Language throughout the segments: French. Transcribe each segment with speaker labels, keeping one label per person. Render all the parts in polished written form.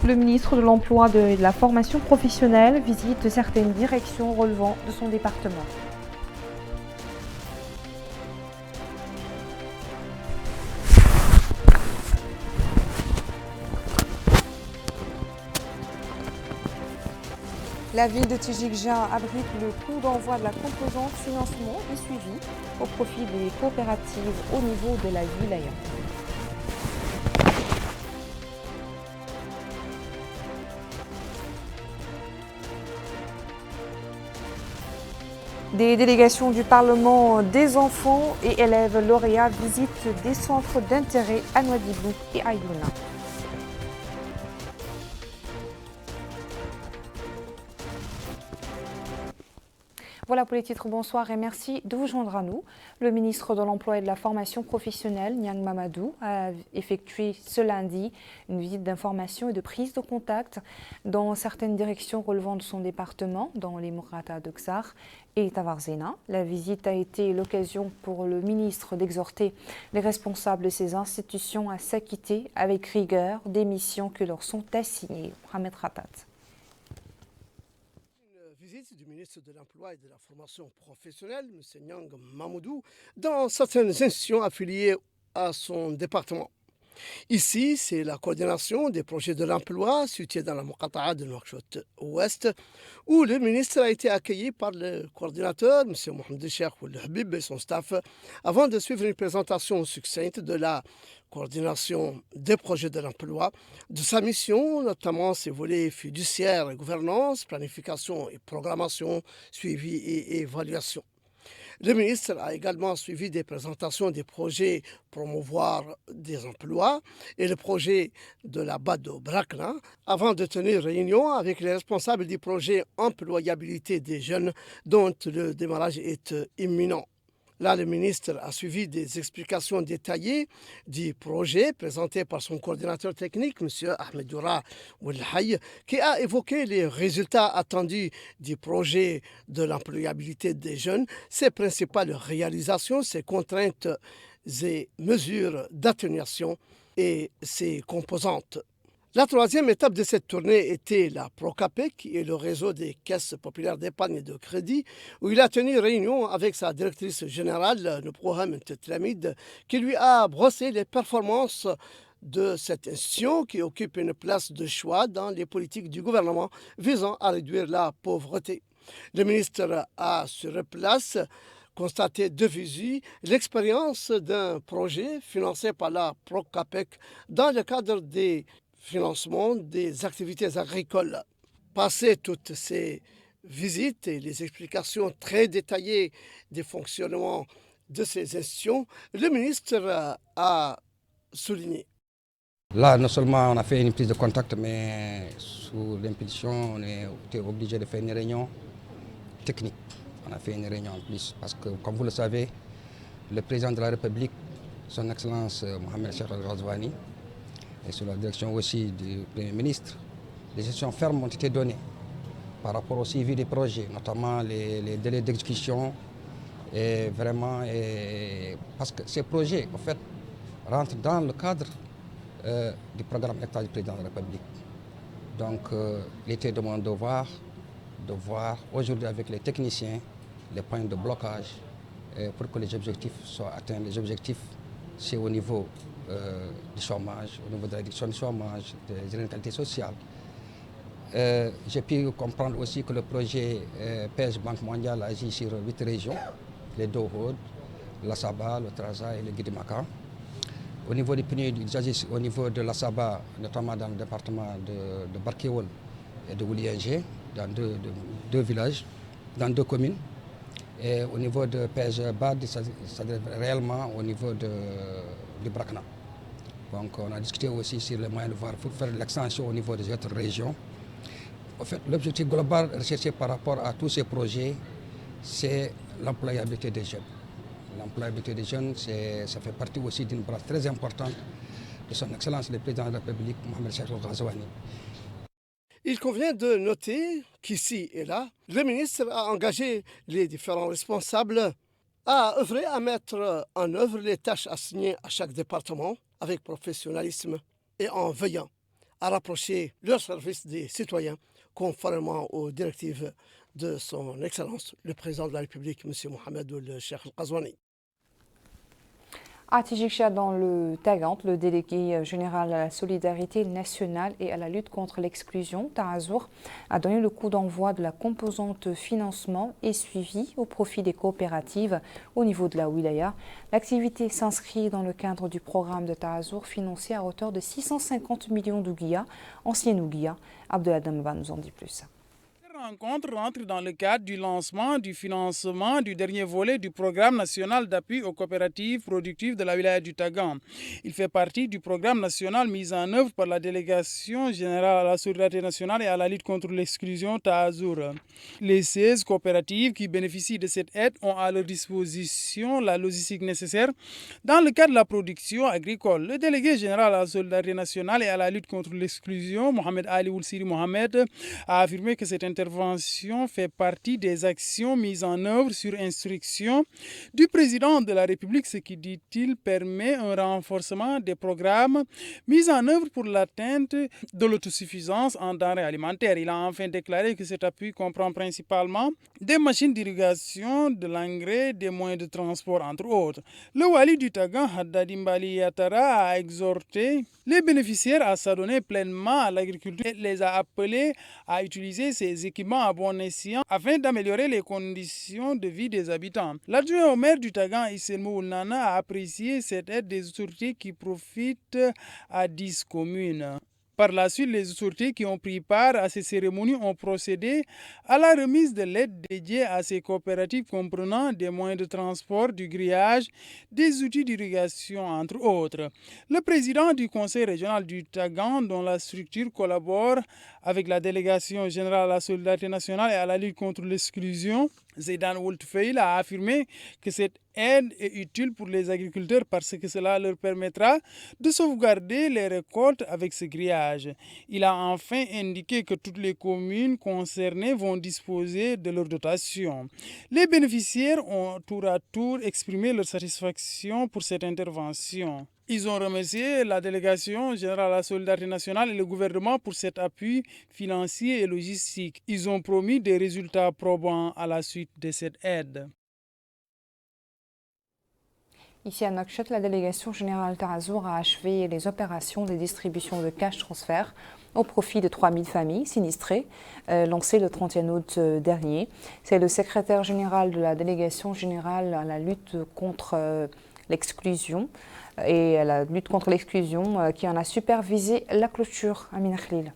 Speaker 1: Le ministre de l'Emploi et de la Formation professionnelle visite certaines directions relevant de son département. La ville de Tijikja abrite le coup d'envoi de la composante financement et suivi au profit des coopératives au niveau de la wilaya. Des délégations du Parlement, des enfants et élèves lauréats visitent des centres d'intérêt à Nouadhibou et Aïlouna. Voilà pour les titres, bonsoir et merci de vous joindre à nous. Le ministre de l'Emploi et de la Formation professionnelle, Niang Mamadou, a effectué ce lundi une visite d'information et de prise de contact dans certaines directions relevant de son département, dans les Mourata de Ksar et Tavarzena. La visite a été l'occasion pour le ministre d'exhorter les responsables de ces institutions à s'acquitter avec rigueur des missions que leur sont assignées. Mohamed Khatat.
Speaker 2: Visite du ministre de l'Emploi et de la Formation professionnelle, M. Niang Mamadou, dans certaines institutions affiliées à son département. Ici, c'est la coordination des projets de l'emploi situés dans la Mokata'a de Nouakchott-Ouest, où le ministre a été accueilli par le coordinateur, M. Mohamed Cheikh Ould Habib et son staff, avant de suivre une présentation succincte de la coordination des projets de l'emploi, de sa mission, notamment ses volets fiduciaires et gouvernance, planification et programmation, suivi et évaluation. Le ministre a également suivi des présentations des projets promouvoir des emplois et le projet de la Bado Brakna avant de tenir réunion avec les responsables du projet employabilité des jeunes dont le démarrage est imminent. Là, le ministre a suivi des explications détaillées du projet présenté par son coordinateur technique, M. Ahmedoura Oulhaï, qui a évoqué les résultats attendus du projet de l'employabilité des jeunes, ses principales réalisations, ses contraintes et mesures d'atténuation et ses composantes. La troisième étape de cette tournée était la PROCAPEC, qui est le réseau des caisses populaires d'épargne et de crédit, où il a tenu réunion avec sa directrice générale, le programme Tetlamid, qui lui a brossé les performances de cette institution qui occupe une place de choix dans les politiques du gouvernement visant à réduire la pauvreté. Le ministre a sur place constaté de visu l'expérience d'un projet financé par la PROCAPEC dans le cadre des financement des activités agricoles. Passé toutes ces visites et les explications très détaillées des fonctionnements de ces institutions, le ministre a souligné.
Speaker 3: Là, non seulement on a fait une prise de contact, mais sous l'impulsion, on était obligé de faire une réunion technique. On a fait une réunion en plus parce que, comme vous le savez, le président de la République, son Excellence Mohamed Cheikh Al-Ghazouani, et sous la direction aussi du Premier ministre, des gestions fermes ont été données par rapport au suivi des projets, notamment les délais d'exécution. Et vraiment, parce que ces projets, en fait, rentrent dans le cadre du programme électoral du président de la République. Donc, il était de mon devoir de voir aujourd'hui avec les techniciens les points de blocage pour que les objectifs soient atteints. Les objectifs, c'est au niveau du chômage, au niveau de la réduction du chômage, des inégalités sociales. J'ai pu comprendre aussi que le projet PES Banque mondiale agit sur 8 régions, les Dohod, la Saba, le Traza et le Guidimaka. Au niveau des PNUD, ils agissent au niveau de la Saba, notamment dans le département de Barkéol et de Wouliangé, dans deux villages, dans 2 communes. Et au niveau de PES Bad, ça réellement au niveau du Brakna. Donc on a discuté aussi sur les moyens de voir pour faire l'extension au niveau des autres régions. En fait, l'objectif global recherché par rapport à tous ces projets, c'est l'employabilité des jeunes. L'employabilité des jeunes, ça fait partie aussi d'une branche très importante de son Excellence le Président de la République, Mohamed Cheikh Al-Ghazouani.
Speaker 2: Il convient de noter qu'ici et là, le ministre a engagé les différents responsables à œuvrer à mettre en œuvre les tâches assignées à chaque département avec professionnalisme et en veillant à rapprocher leurs services des citoyens conformément aux directives de son Excellence, le Président de la République, M. Mohamed Ould Cheikh Al-Qazouani.
Speaker 1: À Tijikcha, dans le Tagant, le délégué général à la solidarité nationale et à la lutte contre l'exclusion, Tahazour, a donné le coup d'envoi de la composante financement et suivi au profit des coopératives au niveau de la wilaya. L'activité s'inscrit dans le cadre du programme de Tahazour financé à hauteur de 650 millions d'ouguiya, ancienne ouguiya. Abdeladam va nous en dire plus.
Speaker 4: Cette rencontre rentre dans le cadre du lancement du financement du dernier volet du programme national d'appui aux coopératives productives de la wilaya du Tagant. Il fait partie du programme national mis en œuvre par la délégation générale à la solidarité nationale et à la lutte contre l'exclusion Tahazour. Les 16 coopératives qui bénéficient de cette aide ont à leur disposition la logistique nécessaire dans le cadre de la production agricole. Le délégué général à la solidarité nationale et à la lutte contre l'exclusion, Mohamed Ali Oulsiri Mohamed, a affirmé que cette intervention fait partie des actions mises en œuvre sur instruction du président de la République, ce qui, dit-il, permet un renforcement des programmes mis en œuvre pour l'atteinte de l'autosuffisance en denrées alimentaires. Il a enfin déclaré que cet appui comprend principalement des machines d'irrigation, de l'engrais, des moyens de transport, entre autres. Le Wali du Tagant, Haddadimbali Yatara, a exhorté les bénéficiaires à s'adonner pleinement à l'agriculture et les a appelés à utiliser ces équipements à bon escient afin d'améliorer les conditions de vie des habitants. L'adjoint au maire du Tagant, Isselmou Nana, a apprécié cette aide des autorités qui profitent à 10 communes. Par la suite, les autorités qui ont pris part à ces cérémonies ont procédé à la remise de l'aide dédiée à ces coopératives comprenant des moyens de transport, du grillage, des outils d'irrigation, entre autres. Le président du conseil régional du Tagant, dont la structure collabore avec la délégation générale à la solidarité nationale et à la lutte contre l'exclusion, Zaidan Ould a affirmé que cette aide est utile pour les agriculteurs parce que cela leur permettra de sauvegarder les récoltes avec ce grillage. Il a enfin indiqué que toutes les communes concernées vont disposer de leur dotation. Les bénéficiaires ont tour à tour exprimé leur satisfaction pour cette intervention. Ils ont remercié la délégation générale à la solidarité nationale et le gouvernement pour cet appui financier et logistique. Ils ont promis des résultats probants à la suite de cette aide.
Speaker 1: Ici à Nouakchott, la délégation générale Tahazour a achevé les opérations de distribution de cash transfert au profit de 3000 familles sinistrées, lancées le 31 août dernier. C'est le secrétaire général de la délégation générale à la lutte contre l'exclusion et à la lutte contre l'exclusion qui en a supervisé la clôture à Minakhlil.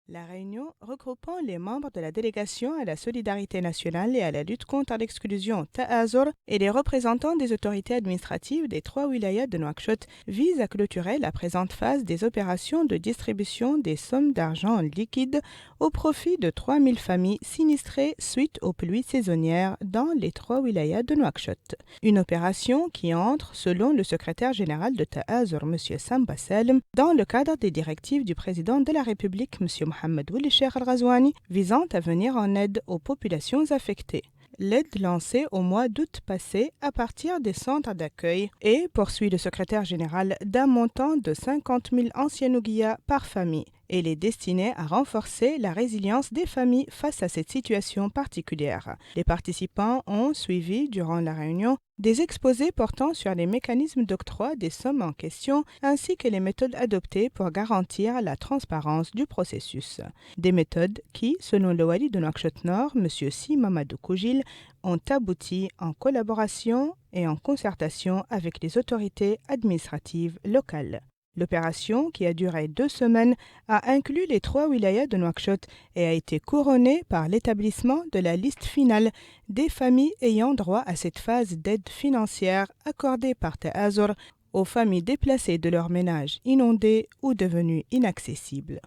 Speaker 5: La réunion regroupant les membres de la délégation à la solidarité nationale et à la lutte contre l'exclusion Tahazour et les représentants des autorités administratives des 3 wilayas de Nouakchott vise à clôturer la présente phase des opérations de distribution des sommes d'argent liquide au profit de 3000 familles sinistrées suite aux pluies saisonnières dans les 3 wilayas de Nouakchott. Une opération qui entre, selon le secrétaire général de Tahazour, M. Samba Salem, dans le cadre des directives du président de la République, M. Mohamed Ould Cheikh Al-Qazouani, visant à venir en aide aux populations affectées. L'aide lancée au mois d'août passé à partir des centres d'accueil et, poursuit le secrétaire général, d'un montant de 50 000 anciennes ouguiyas par famille. Elle est destinée à renforcer la résilience des familles face à cette situation particulière. Les participants ont suivi, durant la réunion, des exposés portant sur les mécanismes d'octroi des sommes en question ainsi que les méthodes adoptées pour garantir la transparence du processus. Des méthodes qui, selon le Wali de Nouakchott Nord, M. Si Mamadou Koujil, ont abouti en collaboration et en concertation avec les autorités administratives locales. L'opération, qui a duré 2 semaines, a inclus les 3 wilayas de Nouakchott et a été couronnée par l'établissement de la liste finale des familles ayant droit à cette phase d'aide financière accordée par Tahazour aux familles déplacées de leurs ménages inondés ou devenus inaccessibles.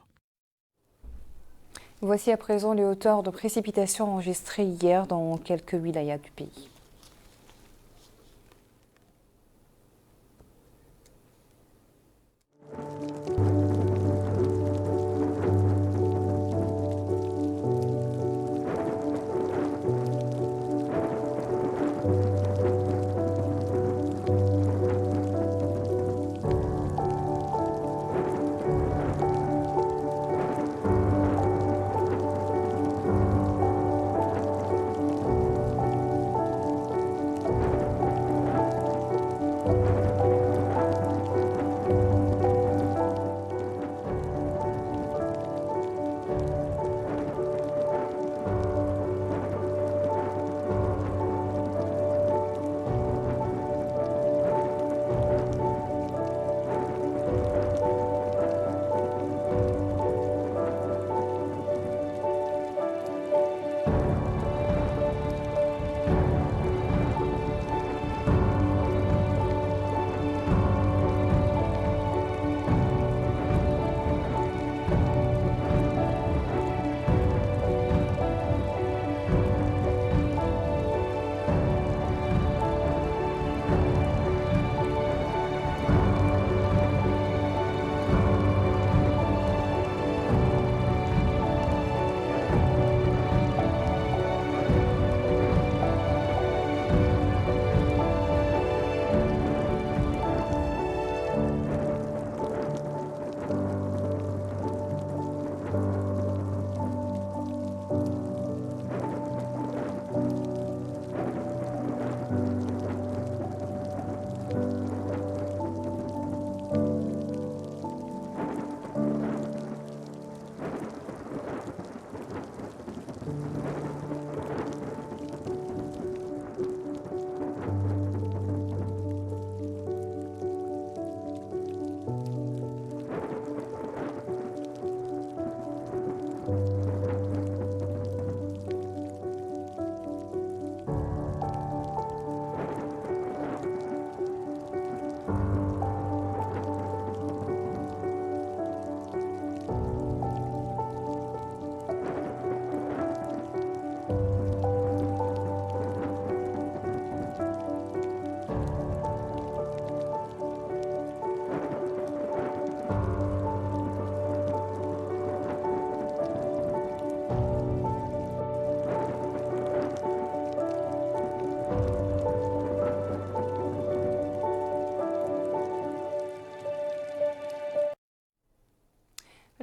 Speaker 1: Voici à présent les hauteurs de précipitations enregistrées hier dans quelques wilayas du pays.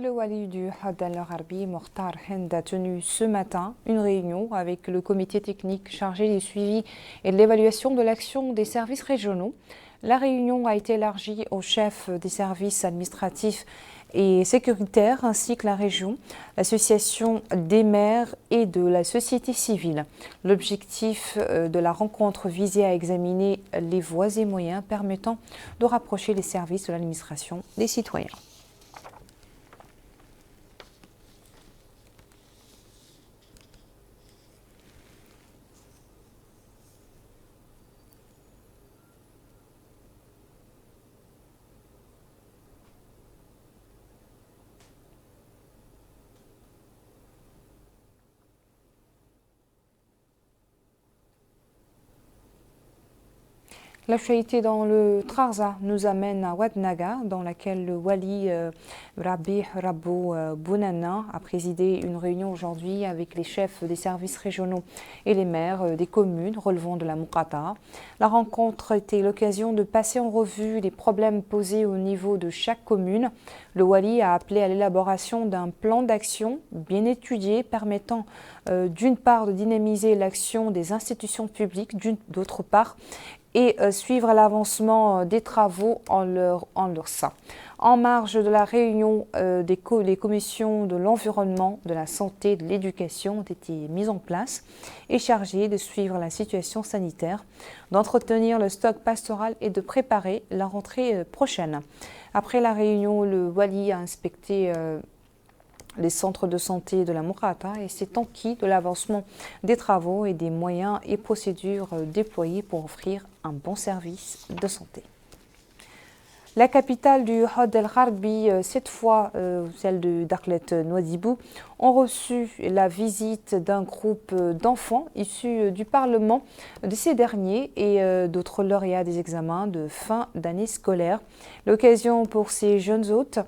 Speaker 1: Le wali du Had al-Gharbi, Mokhtar Hend, a tenu ce matin une réunion avec le comité technique chargé du suivi et de l'évaluation de l'action des services régionaux. La réunion a été élargie aux chefs des services administratifs et sécuritaires ainsi que la région, l'association des maires et de la société civile. L'objectif de la rencontre visait à examiner les voies et moyens permettant de rapprocher les services de l'administration des citoyens. L'actualité dans le Trarza nous amène à Ouadnaga, dans laquelle le wali Rabbi Rabbo Bounana a présidé une réunion aujourd'hui avec les chefs des services régionaux et les maires des communes relevant de la Moukata. La rencontre était l'occasion de passer en revue les problèmes posés au niveau de chaque commune. Le wali a appelé à l'élaboration d'un plan d'action bien étudié permettant d'une part de dynamiser l'action des institutions publiques, d'autre part et suivre l'avancement des travaux en leur sein. En marge de la réunion, les commissions de l'environnement, de la santé, de l'éducation ont été mises en place et chargées de suivre la situation sanitaire, d'entretenir le stock pastoral et de préparer la rentrée prochaine. Après la réunion, le wali a inspecté les centres de santé de la Moukata et s'est enquis de l'avancement des travaux et des moyens et procédures déployés pour offrir un bon service de santé. La capitale du Had el-Gharbi, cette fois celle de Dakhlet Nouadhibou, ont reçu la visite d'un groupe d'enfants issus du Parlement de ces derniers et d'autres lauréats des examens de fin d'année scolaire. L'occasion pour ces jeunes hôtes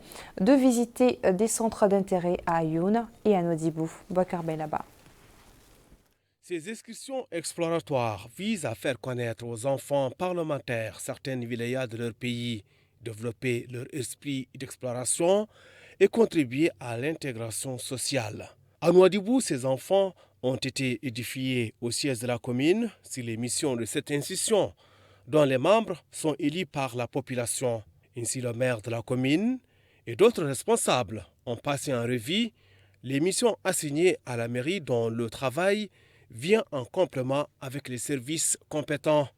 Speaker 1: de visiter des centres d'intérêt à Ayoun et à Nouadhibou. Bakar Belaba.
Speaker 6: Ces excursions exploratoires visent à faire connaître aux enfants parlementaires certaines wilayas de leur pays, développer leur esprit d'exploration et contribuer à l'intégration sociale. À Nouadhibou, ces enfants ont été édifiés au siège de la commune sur les missions de cette institution, dont les membres sont élus par la population. Ainsi, le maire de la commune et d'autres responsables ont passé en revue les missions assignées à la mairie dont le travail vient en complément avec les services compétents: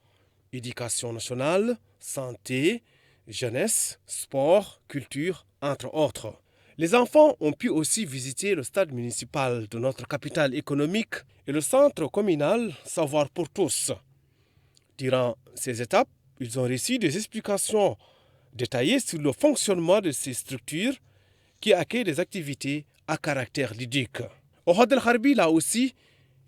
Speaker 6: éducation nationale, santé, jeunesse, sport, culture, entre autres. Les enfants ont pu aussi visiter le stade municipal de notre capitale économique et le centre communal Savoir pour tous. Durant ces étapes, ils ont reçu des explications détaillées sur le fonctionnement de ces structures qui accueillent des activités à caractère ludique. Au Had el-Gharbi, là aussi,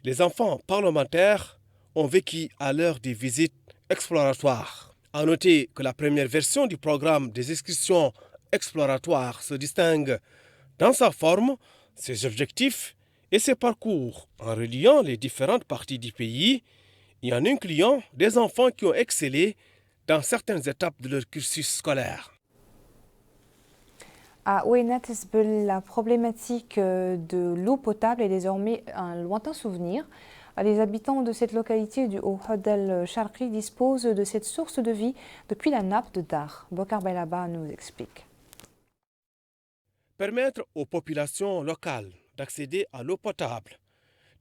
Speaker 6: les enfants parlementaires ont vécu à l'heure des visites exploratoires. À noter que la première version du programme des excursions exploratoires se distingue dans sa forme, ses objectifs et ses parcours en reliant les différentes parties du pays et en incluant des enfants qui ont excellé dans certaines étapes de leur cursus scolaire.
Speaker 1: À Ouénat Esbel, la problématique de l'eau potable est désormais un lointain souvenir. Les habitants de cette localité du Had el-Sharqi disposent de cette source de vie depuis la nappe de Dar. Bokar Belaba nous explique.
Speaker 6: Permettre aux populations locales d'accéder à l'eau potable,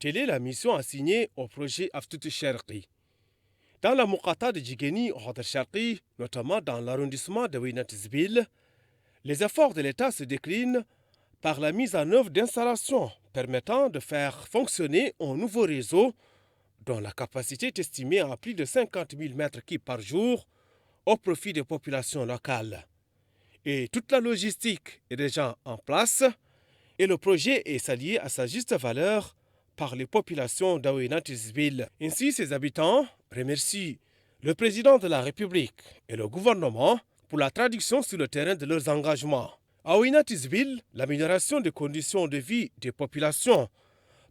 Speaker 6: telle est la mission assignée au projet Aftout el-Sharqi. Dans la Moukata de Djigeni au Had el-Sharqi, notamment dans l'arrondissement de Ouénat Esbel, les efforts de l'État se déclinent par la mise en œuvre d'installations permettant de faire fonctionner un nouveau réseau dont la capacité est estimée à plus de 50 000 mètres cubes par jour au profit des populations locales. Et toute la logistique est déjà en place et le projet est salué à sa juste valeur par les populations d'Ouénat Esbel. Ainsi, ses habitants remercient le président de la République et le gouvernement pour la traduction sur le terrain de leurs engagements. À Ouénat Esbel, l'amélioration des conditions de vie des populations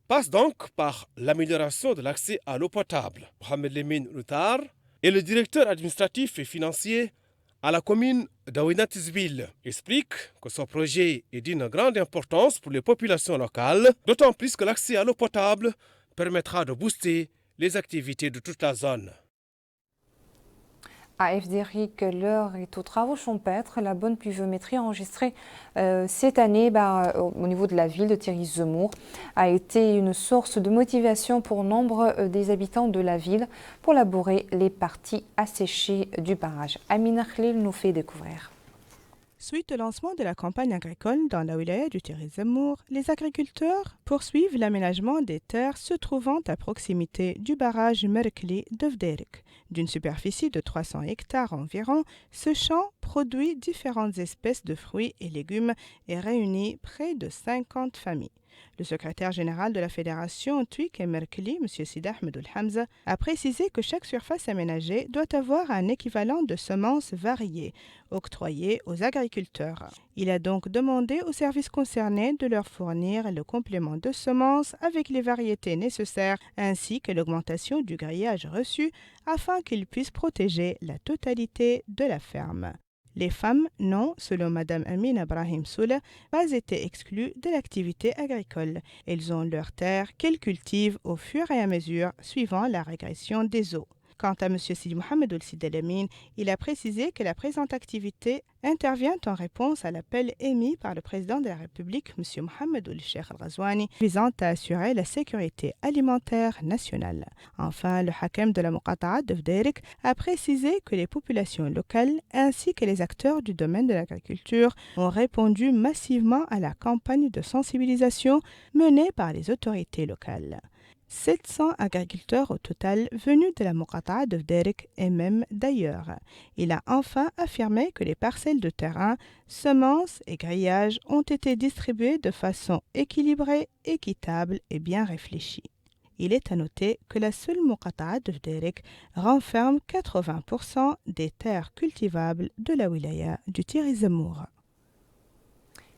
Speaker 6: passe donc par l'amélioration de l'accès à l'eau potable. Mohamed Lemine Routar est le directeur administratif et financier à la commune d'Aouinatisville, explique que ce projet est d'une grande importance pour les populations locales, d'autant plus que l'accès à l'eau potable permettra de booster les activités de toute la zone.
Speaker 1: À Efderik, l'heure est aux travaux champêtres. La bonne pluviométrie enregistrée cette année au niveau de la ville de Tiris-Zemmour a été une source de motivation pour nombre des habitants de la ville pour labourer les parties asséchées du barrage. Amina Khlil nous fait découvrir.
Speaker 5: Suite au lancement de la campagne agricole dans la wilaya du Tiris-Zemmour, les agriculteurs poursuivent l'aménagement des terres se trouvant à proximité du barrage Merkli d'Efderik. D'une superficie de 300 hectares environ, ce champ produit différentes espèces de fruits et légumes et réunit près de 50 familles. Le secrétaire général de la fédération Twik et Merkli, M. Sidi Ahmed Hamza, a précisé que chaque surface aménagée doit avoir un équivalent de semences variées, octroyées aux agriculteurs. Il a donc demandé aux services concernés de leur fournir le complément de semences avec les variétés nécessaires ainsi que l'augmentation du grillage reçu afin qu'ils puissent protéger la totalité de la ferme. Les femmes n'ont, selon Mme Amina Brahim Soula, pas été exclues de l'activité agricole. Elles ont leurs terres qu'elles cultivent au fur et à mesure suivant la régression des eaux. Quant à M. Sidi Mohamed Ould-Sidi El-Amin, il a précisé que la présente activité intervient en réponse à l'appel émis par le président de la République, M. Mohamed Ould-Cheikh Al-Ghazouani, visant à assurer la sécurité alimentaire nationale. Enfin, le hakem de la Muqata'a d'Efderik a précisé que les populations locales ainsi que les acteurs du domaine de l'agriculture ont répondu massivement à la campagne de sensibilisation menée par les autorités locales. 700 agriculteurs au total venus de la Muqata'a d'Efderik et même d'ailleurs. Il a enfin affirmé que les parcelles de terrain, semences et grillages ont été distribuées de façon équilibrée, équitable et bien réfléchie. Il est à noter que la seule Muqata'a d'Efderik renferme 80% des terres cultivables de la wilaya du Tiris-Zemmour.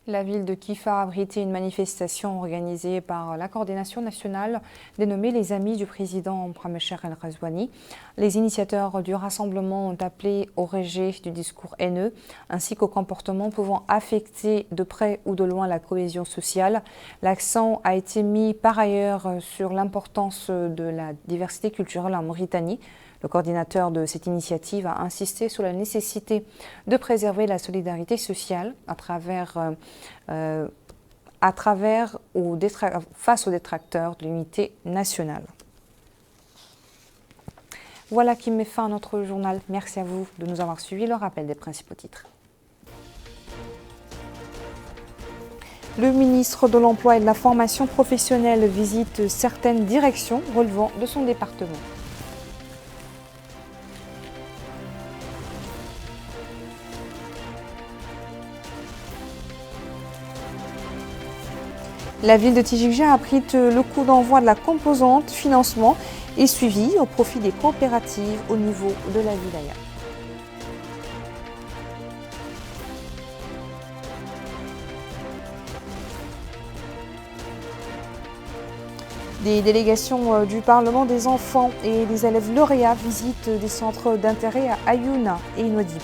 Speaker 1: La ville de Kifa a abrité une manifestation organisée par la coordination nationale dénommée les Amis du président Mohamed Cheikh Al-Ghazouani. Les initiateurs du rassemblement ont appelé au rejet du discours haineux ainsi qu'aux comportements pouvant affecter de près ou de loin la cohésion sociale. L'accent a été mis par ailleurs sur l'importance de la diversité culturelle en Mauritanie. Le coordinateur de cette initiative a insisté sur la nécessité de préserver la solidarité sociale face aux détracteurs de l'unité nationale. Voilà qui met fin à notre journal. Merci à vous de nous avoir suivis. Le rappel des principaux titres. Le ministre de l'Emploi et de la Formation professionnelle visite certaines directions relevant de son département. La ville de Tijikja abrite le coup d'envoi de la composante financement et suivi au profit des coopératives au niveau de la wilaya. Des délégations du Parlement des enfants et des élèves lauréats visitent des centres d'intérêt à Ayouna et Nouadhibou.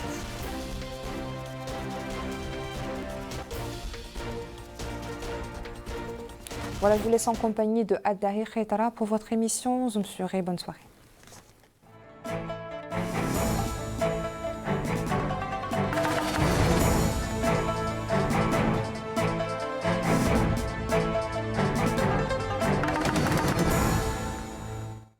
Speaker 1: Voilà, je vous laisse en compagnie de Addahi Khaitara pour votre émission. Bonne soirée.